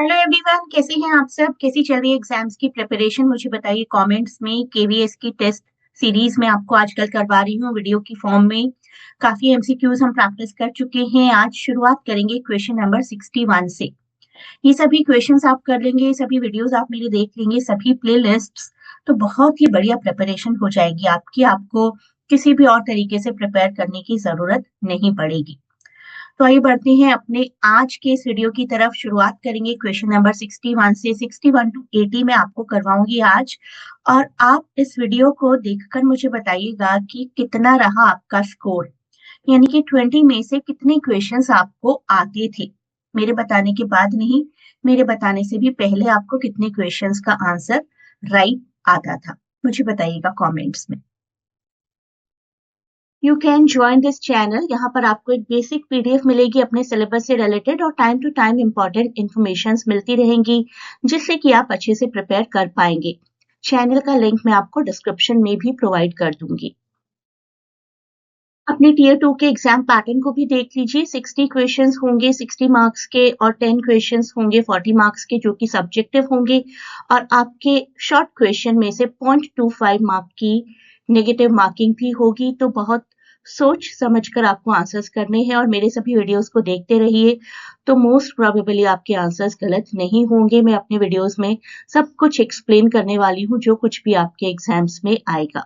Hello everyone, कैसे हैं आप सब? कैसी चल रही है एग्जाम्स की प्रिपरेशन? मुझे बताइए कमेंट्स में। केवीएस की टेस्ट सीरीज में आपको आजकल करवा रही हूँ वीडियो की फॉर्म में। काफी एमसीक्यूज हम प्रैक्टिस कर चुके हैं। आज शुरुआत करेंगे क्वेश्चन नंबर 61 से। ये सभी क्वेश्चंस आप कर लेंगे, ये सभी वीडियोस आप मेरे देख लेंगे, सभी प्ले लिस्ट, तो बहुत ही बढ़िया प्रिपरेशन हो जाएगी आपकी। आपको किसी भी और तरीके से प्रिपेयर करने की जरूरत नहीं पड़ेगी। तो आइए बढ़ते हैं अपने आज के इस वीडियो की तरफ। शुरुआत करेंगे क्वेश्चन नंबर 61 से। 61 टू 80 में आपको करवाऊंगी आज, और आप इस वीडियो को देखकर मुझे बताइएगा कि कितना रहा आपका स्कोर, यानी कि 20 में से कितने क्वेश्चंस आपको आते थे। मेरे बताने के बाद नहीं, मेरे बताने से भी पहले आपको कितने क्वेश्चंस का आंसर राइट आता था, मुझे बताइएगा कमेंट्स में। You can join this channel. यहाँ पर आपको एक बेसिक पीडीएफ मिलेगी अपने सिलेबस से रिलेटेड, और time to time important information मिलती रहेंगी, जिससे कि आप अच्छे से प्रिपेयर कर पाएंगे। चैनल का लिंक मैं आपको डिस्क्रिप्शन में भी प्रोवाइड कर दूंगी। अपने टीयर 2 के एग्जाम पैटर्न को भी देख लीजिए। 60 क्वेश्चंस होंगे 60 मार्क्स के, और 10 क्वेश्चंस होंगे 40 मार्क्स के, जो कि सब्जेक्टिव होंगे। और आपके शॉर्ट क्वेश्चन में से 0.25 मार्क की नेगेटिव मार्किंग भी होगी। तो बहुत सोच समझकर आपको आंसर्स करने हैं, और मेरे सभी वीडियोस को देखते रहिए, तो मोस्ट प्रोबेबली आपके आंसर्स गलत नहीं होंगे। मैं अपने वीडियोस में सब कुछ एक्सप्लेन करने वाली हूँ, जो कुछ भी आपके एग्जाम्स में आएगा।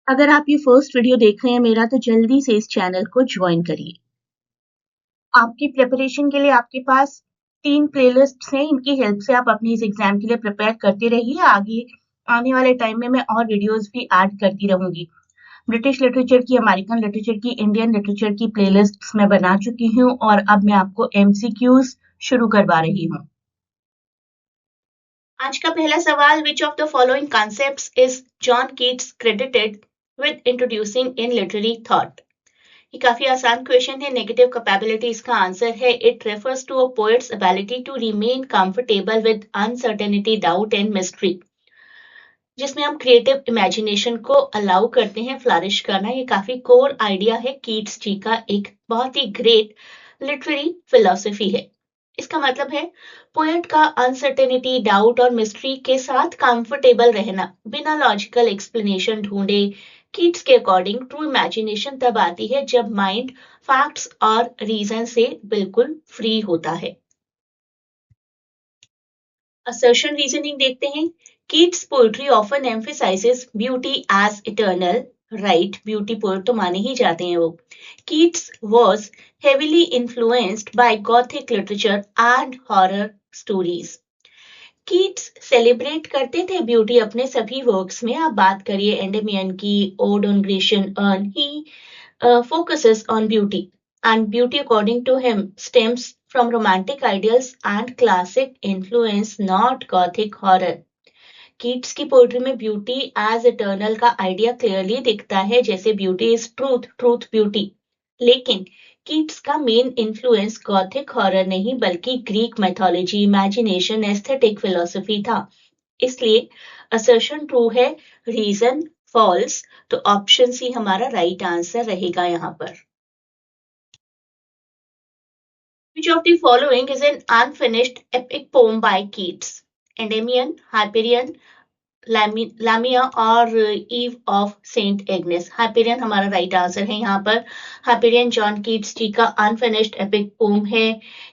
अगर आप ये फर्स्ट वीडियो देख रहे हैं मेरा, तो जल्दी से इस चैनल को ज्वाइन करिए। आपकी प्रिपरेशन के लिए आपके पास 3 प्लेलिस्ट्स हैं। इनकी हेल्प से आप अपनी इस एग्जाम के लिए प्रिपेयर करते रहिए। आगे आने वाले टाइम में मैं और वीडियोस भी ऐड करती रहूंगी। ब्रिटिश लिटरेचर की, अमेरिकन लिटरेचर की, इंडियन लिटरेचर की प्लेलिस्ट्स मैं बना चुकी हूँ, और अब मैं आपको एमसीक्यूज शुरू करवा रही हूँ। आज का पहला सवाल, which of the following concepts is John Keats credited with introducing in literary thought? ये काफी आसान क्वेश्चन है। नेगेटिव कैपेबिलिटी इसका आंसर है। It refers to a poet's ability to remain comfortable with uncertainty, doubt and mystery, जिसमें हम creative imagination को allow करते हैं फ्लरिश करना। ये काफी कोर आइडिया है, कीट्स जी का एक बहुत ही ग्रेट लिटरेरी फिलॉसफी है। इसका मतलब है पोएट का अनसर्टेनिटी, डाउट और मिस्ट्री के साथ कंफर्टेबल रहना, बिना लॉजिकल एक्सप्लेनेशन ढूंढे। कीट्स के अकॉर्डिंग ट्रू इमेजिनेशन तब आती है जब माइंड फैक्ट्स और रीजन से बिल्कुल फ्री होता है। असर्शन रीजनिंग देखते हैं। Keats poetry often emphasises beauty as eternal. Right, beauty poet तो माने ही जाते हैं वो। Keats was heavily influenced by Gothic literature and horror stories. Keats celebrate करते थे ब्यूटी अपने सभी वर्क्स में। आप बात करिए एंडेमियन की, odd on Grecian earn, he focuses on beauty, and beauty according to him stems from romantic ideals and classic influence, not Gothic horror. Keats की पोएट्री में ब्यूटी एज इटर्नल का आइडिया क्लियरली दिखता है, जैसे beauty is truth, truth beauty. लेकिन Keats का main influence Gothic horror नहीं, बल्कि Greek mythology, imagination, aesthetic philosophy था। इसलिए असर्शन ट्रू है, रीजन फॉल्स। तो ऑप्शन सी हमारा राइट आंसर रहेगा यहाँ पर। Which of the following is an unfinished epic poem by Keats? Endymion, Hyperion, Lamia और Eve of Saint Agnes. Hyperion हमारा राइट आंसर है यहाँ पर। हाइपेरियन जॉन कीट्स जी का अनफिनिश्ड एपिक पोम है।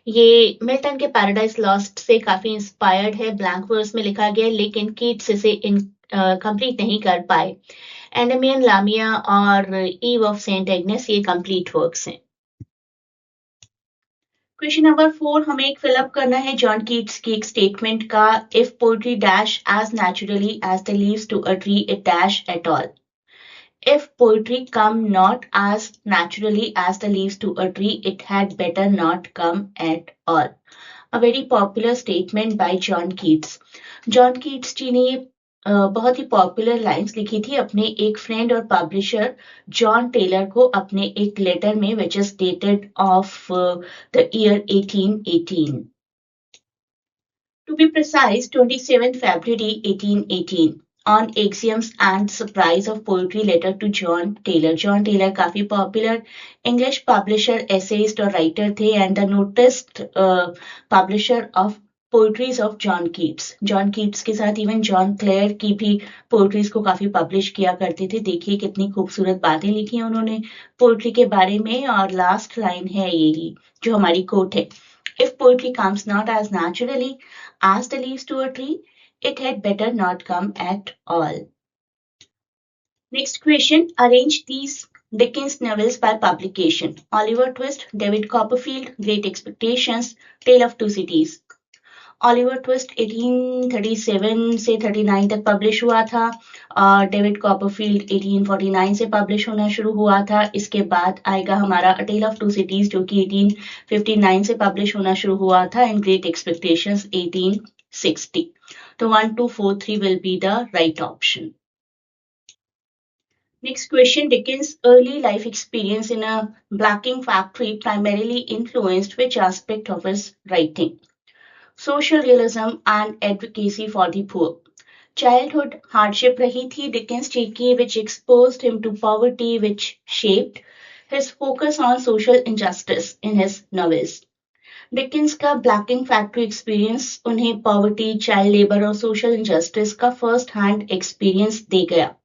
ये मिल्टन के पैराडाइज लॉस्ट से काफी इंस्पायर्ड है, ब्लैंक वर्स में लिखा गया, लेकिन कीट्स इसे कंप्लीट नहीं कर पाए। एंडेमियन, लामिया और ईव ऑफ सेंट एग्नेस ये कंप्लीट वर्क्स हैं। क्वेश्चन नंबर 4 हमें एक फिलअप करना है जॉन कीट्स की एक स्टेटमेंट का। If poetry dash as naturally as the leaves to a tree it dash at all. If poetry come not as naturally as the leaves to a tree, it had better not come at all. A very popular statement by John Keats. John Keats जी ने ये बहुत ही popular lines लिखी थी अपने एक friend और publisher John Taylor को, अपने एक लेटर में, which is dated of the year 1818. To be precise, 27th February 1818. on Axioms and Surprise of Poetry letter to John Taylor. John Taylor काफी popular English publisher, essayist और writer थे and the noticed publisher of poetries of John Keats. John Keats के साथ even John Clare की भी poetries को काफी publish किया करते थे. देखिए कितनी खूबसूरत बातें लिखी हैं उन्होंने poetry के बारे में. और last line है यही जो हमारी quote है. If poetry comes not as naturally as the leaves to a tree, it had better not come at all. Next question. Arrange these Dickens novels by publication. Oliver Twist, David Copperfield, Great Expectations, Tale of Two Cities. Oliver Twist 1837 से 39 तक publish हुआ था और David Copperfield 1849 से publish होना शुरू हुआ था. इसके बाद आएगा हमारा A Tale of Two Cities जो कि 1859 से पब्लिश होना शुरू हुआ था एंड ग्रेट एक्सपेक्टेशंस 1860. तो 1, 2, 4, 3 will be the right option. Next question. Dickens' early life experience in a blacking factory primarily influenced which aspect of his writing? Social realism and advocacy for the poor. Childhood hardship रही थी Dickens जी की which exposed him to poverty which shaped his focus on social injustice in his novels. Dickens का blacking factory experience उन्हें poverty, child labor और social injustice का first hand experience दे गया.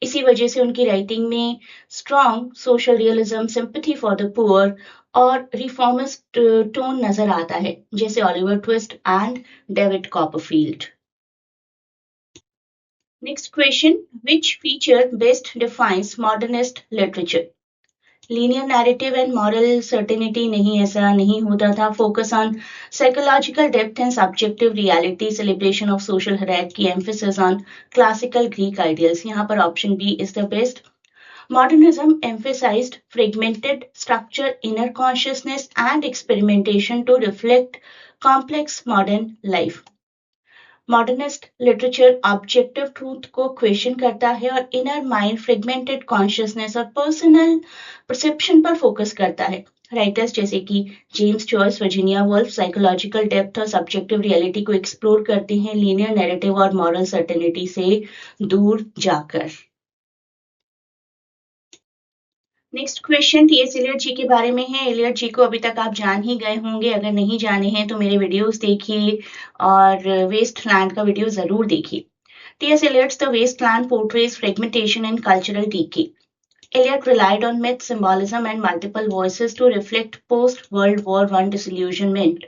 इसी वजह से उनकी राइटिंग में strong social realism, sympathy for the poor और रिफॉर्मिस्ट टोन नजर आता है जैसे Oliver Twist and David Copperfield. Next question. Which feature best defines modernist literature? Linear narrative and moral certainty नहीं, ऐसा नहीं होता था. Focus on psychological depth and subjective reality, celebration of social hierarchy, emphasis on classical Greek ideals. यहाँ पर option B is the best. Modernism emphasized fragmented structure, inner consciousness, and experimentation to reflect complex modern life. Modernist literature objective truth को question करता है और inner mind, fragmented consciousness और personal perception पर focus करता है. राइटर्स जैसे कि James Joyce, Virginia Woolf psychological depth और सब्जेक्टिव रियलिटी को एक्सप्लोर करते हैं लीनियर नैरेटिव और मॉरल सर्टेनिटी से दूर जाकर. Next question T S. Eliot ji के बारे में है. एलियट जी को अभी तक आप जान ही गए होंगे. अगर नहीं जाने हैं तो मेरे वीडियोस देखिए और वेस्टलैंड का वीडियो जरूर देखिए. T S. Eliot's the Waste Land portrays fragmentation and cultural decay. Eliot relied on myth, symbolism, and multiple voices to reflect post-World War I disillusionment.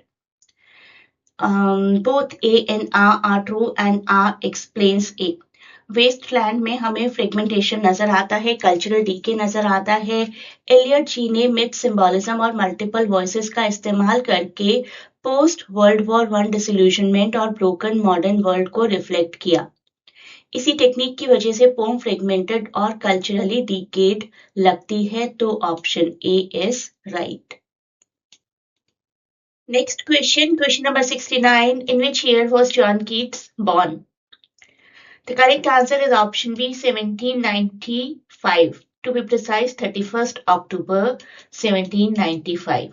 Both A and R are true and R explains A. Waste Land में हमें fragmentation नजर आता है, cultural DK नजर आता है. Elliott जी ने myth, symbolism और मल्टीपल वॉइसेस का इस्तेमाल करके post world war one disillusionment और ब्रोकन मॉडर्न वर्ल्ड को रिफ्लेक्ट किया. इसी टेक्निक की वजह से पोम फ्रेगमेंटेड और कल्चरली डीकेड लगती है. तो option A is right. Next question. Question number 69. In which year was John Keats born? The correct answer is option B, 1795. To be precise, 31st October 1795.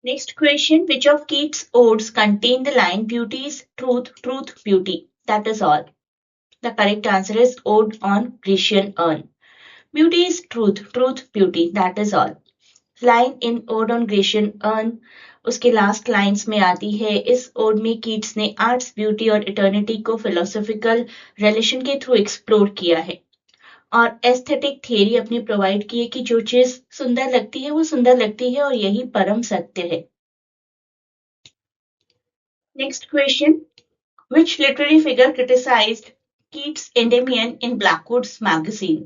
Next question. Which of Keats' odes contain the line beauty is truth, truth, beauty? That is all. The correct answer is Ode on Grecian Urn. Beauty is truth, truth, beauty. That is all. Line in Ode on Grecian Urn उसके last lines में आती है. इस odd में Keats ने arts, beauty और eternity को philosophical relation के थ्रू एक्सप्लोर किया है और एस्थेटिक थियरी अपनी प्रोवाइड की है कि जो चीज सुंदर लगती है वो सुंदर लगती है और यही परम सत्य है. Next question. Which literary figure criticised Keats Endymion in Blackwood's magazine?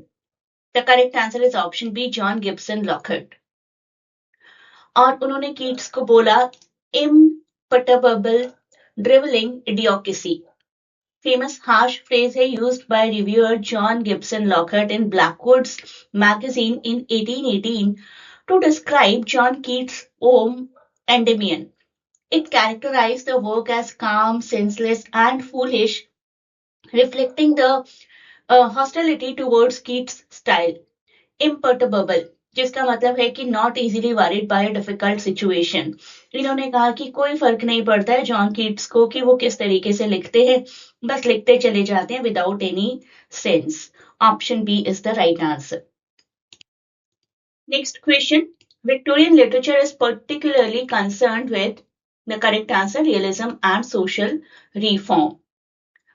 The correct answer is option B, John Gibson Lockhart. और उन्होंने कीट्स को बोला imperturbable, driveling idiocracy. Famous harsh phrase है used by reviewer John Gibson Lockhart in Blackwood's magazine in 1818 to describe John Keats' poem Endymion. It characterized the work as calm, senseless, and foolish, reflecting the hostility towards Keats' style. Imperturbable जिसका मतलब है कि not easily worried by difficult situation. इन्होंने कहा कि कोई फर्क नहीं पड़ता है जॉन कीट्स को कि वो किस तरीके से लिखते हैं, बस लिखते चले जाते हैं without any sense. Option B is the right answer. Next question, Victorian literature is particularly concerned with the correct answer realism and social reform.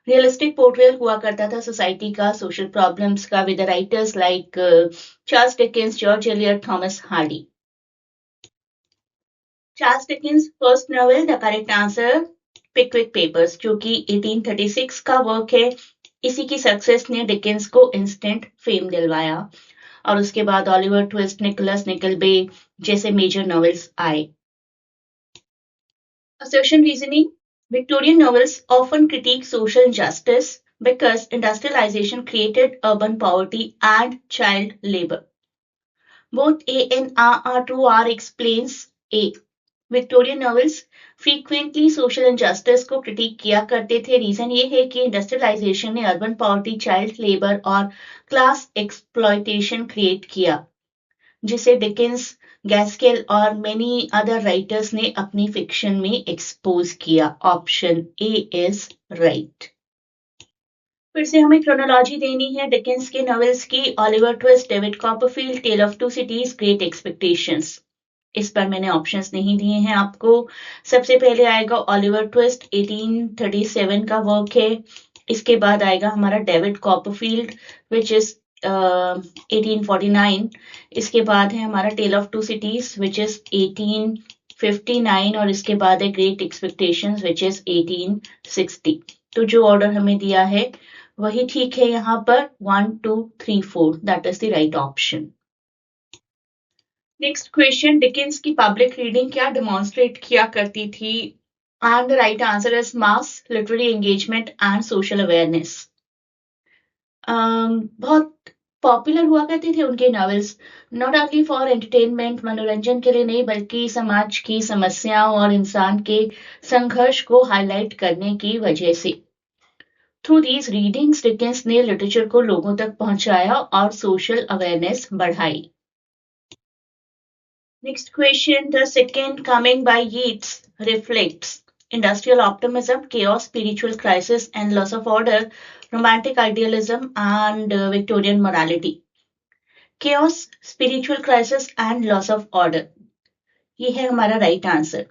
Realistic portrayal हुआ करता था सोसाइटी का, सोशल प्रॉब्लम्स का, with writers like Charles Dickens, George Eliot, Thomas Hardy. Charles Dickens first novel, the correct answer Pickwick Papers, जो कि 1836 का work है। इसी की सक्सेस ने डिकेंस को इंस्टेंट फेम दिलवाया और उसके बाद ऑलिवर ट्विस्ट, निकोलस निकलबे जैसे मेजर नॉवेल्स आए। Assertion reasoning. Victorian novels often critique social injustice because industrialization created urban poverty and child labor. Both A and R are true. R explains A. Victorian novels frequently social injustice को critique किया करते थे। Reason ये है कि industrialisation ने urban poverty, child labour और class exploitation create किया, जिसे डिकेंस, गैस्केल और मेनी अदर राइटर्स ने अपनी फिक्शन में एक्सपोज किया। Option A is right. फिर से हमें क्रोनोलॉजी देनी है डिकेंस के नॉवेल्स की। Oliver Twist, David Copperfield, Tale of Two Cities, Great Expectations. इस पर मैंने ऑप्शंस नहीं दिए हैं आपको। सबसे पहले आएगा ऑलिवर ट्विस्ट, 1837 का वर्क है। इसके बाद आएगा हमारा डेविड कॉपरफील्ड विच इज 1849। इसके बाद है हमारा Tale of Two Cities which is 1859 और इसके बाद है ग्रेट एक्सपेक्टेशंस विच इज 1860। तो जो ऑर्डर हमें दिया है वही ठीक है यहाँ पर, 1 2 3 4, that is the right option. Next question, Dickens की पब्लिक रीडिंग क्या डेमोन्स्ट्रेट किया करती थी? And the right answer is mass literary engagement and social awareness. बहुत पॉपुलर हुआ करते थे उनके novels, not only for entertainment, मनोरंजन के लिए नहीं, बल्कि समाज की समस्याओं और इंसान के संघर्ष को हाईलाइट करने की वजह से। थ्रू दीज रीडिंग्स डिकेंस ने लिटरेचर को लोगों तक पहुंचाया और सोशल अवेयरनेस बढ़ाई। Next question, the second coming by Yeats reflects industrial optimism, chaos, spiritual crisis and loss of order, romantic idealism and Victorian morality. Chaos, spiritual crisis and loss of order. ये है हमारा right answer.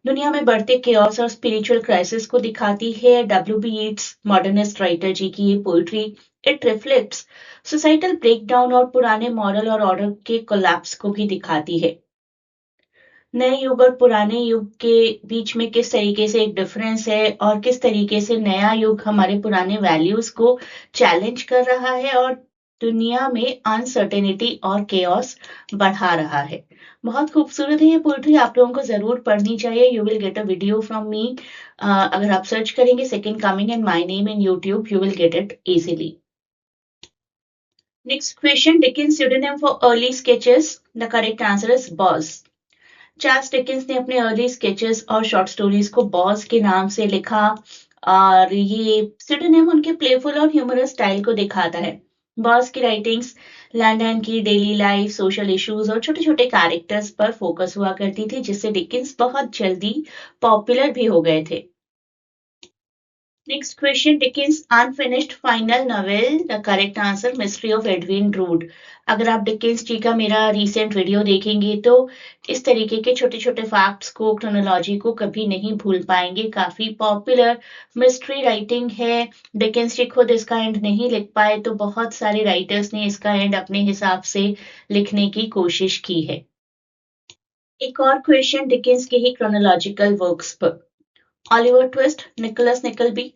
दुनिया में बढ़ते chaos और spiritual crisis को दिखाती है W.B. Yeats मॉडर्निस्ट राइटर जी की ये poetry. It reflects societal breakdown और पुराने मॉरल और ऑर्डर के कोलैप्स को भी दिखाती है। नए युग और पुराने युग के बीच में किस तरीके से एक डिफरेंस है और किस तरीके से नया युग हमारे पुराने वैल्यूज को चैलेंज कर रहा है और दुनिया में अनसर्टेनिटी और केओस बढ़ा रहा है। बहुत खूबसूरत है ये पोइट्री, आप लोगों को जरूर पढ़नी चाहिए। You will get a video from me. अगर आप सर्च करेंगे second coming and my name in YouTube, you will get it easily. Next question, Dickens pseudonym for early sketches, the correct answer is boss. Charles Dickens ने अपने early sketches और short stories को boss के नाम से लिखा और ये pseudonym उनके प्लेफुल और ह्यूमरस स्टाइल को दिखाता है। बॉस की राइटिंग्स लंदन की डेली लाइफ, सोशल इश्यूज और छोटे छोटे कैरेक्टर्स पर फोकस हुआ करती थी, जिससे डिकेंस बहुत जल्दी पॉपुलर भी हो गए थे। Next question, Dickens unfinished final novel, the correct answer mystery of Edwin Drood. अगर आप डिकेंस जी का मेरा रीसेंट वीडियो देखेंगे तो इस तरीके के छोटे छोटे फैक्ट्स को, क्रोनोलॉजी को कभी नहीं भूल पाएंगे। काफी पॉपुलर मिस्ट्री राइटिंग है। डिकेंस जी खुद इसका एंड नहीं लिख पाए तो बहुत सारे राइटर्स ने इसका एंड अपने हिसाब से लिखने की कोशिश की है। एक और क्वेश्चन डिकेंस के ही क्रोनोलॉजिकल वर्क्स पर। Oliver Twist, Nicholas Nickleby,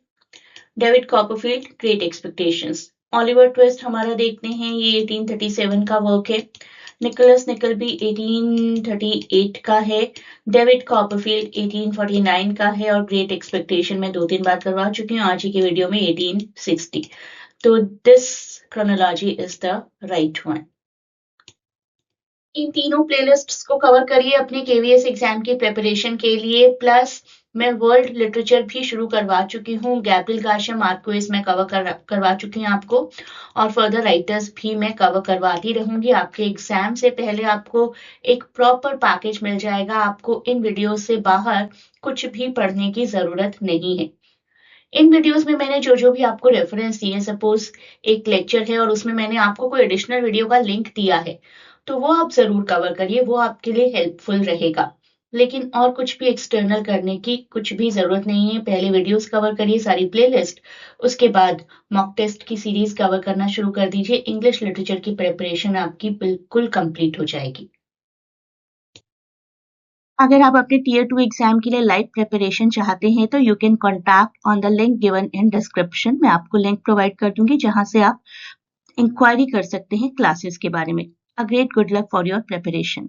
David Copperfield, Great Expectations. Oliver Twist हमारा देखते हैं, ये 1837 का वर्क है। निकोलस निकलबी 1838 का है। डेविड कॉपरफील्ड 1849 का है और ग्रेट एक्सपेक्टेशन में 2-3 बार करवा चुकी हूँ आज ही के वीडियो में 1860। तो this chronology is the right one. इन तीनों प्लेलिस्ट्स को कवर करिए अपने केवीएस एग्जाम की प्रिपरेशन के लिए, प्लस मैं वर्ल्ड लिटरेचर भी शुरू करवा चुकी हूँ। गैब्रियल गार्सिया मार्क्वेज मैं कवर करवा चुकी हूँ आपको, और फर्दर राइटर्स भी मैं कवर करवाती रहूंगी। आपके एग्जाम से पहले आपको एक प्रॉपर पैकेज मिल जाएगा। आपको इन वीडियो से बाहर कुछ भी पढ़ने की जरूरत नहीं है। इन वीडियोस में मैंने जो जो भी आपको रेफरेंस दिए, सपोज एक लेक्चर है और उसमें मैंने आपको कोई एडिशनल वीडियो का लिंक दिया है, तो वो आप जरूर कवर करिए, वो आपके लिए हेल्पफुल रहेगा। लेकिन और कुछ भी एक्सटर्नल करने की कुछ भी जरूरत नहीं है। पहले वीडियोस कवर करिए, सारी प्लेलिस्ट, उसके बाद मॉक टेस्ट की सीरीज कवर करना शुरू कर दीजिए। इंग्लिश लिटरेचर की प्रिपरेशन आपकी बिल्कुल कंप्लीट हो जाएगी। अगर आप अपने टीयर 2 एग्जाम के लिए लाइव प्रिपरेशन चाहते हैं तो you can contact on the link given in description. मैं आपको लिंक प्रोवाइड कर दूंगी जहां से आप इंक्वायरी कर सकते हैं क्लासेस के बारे में। A great good luck for your preparation.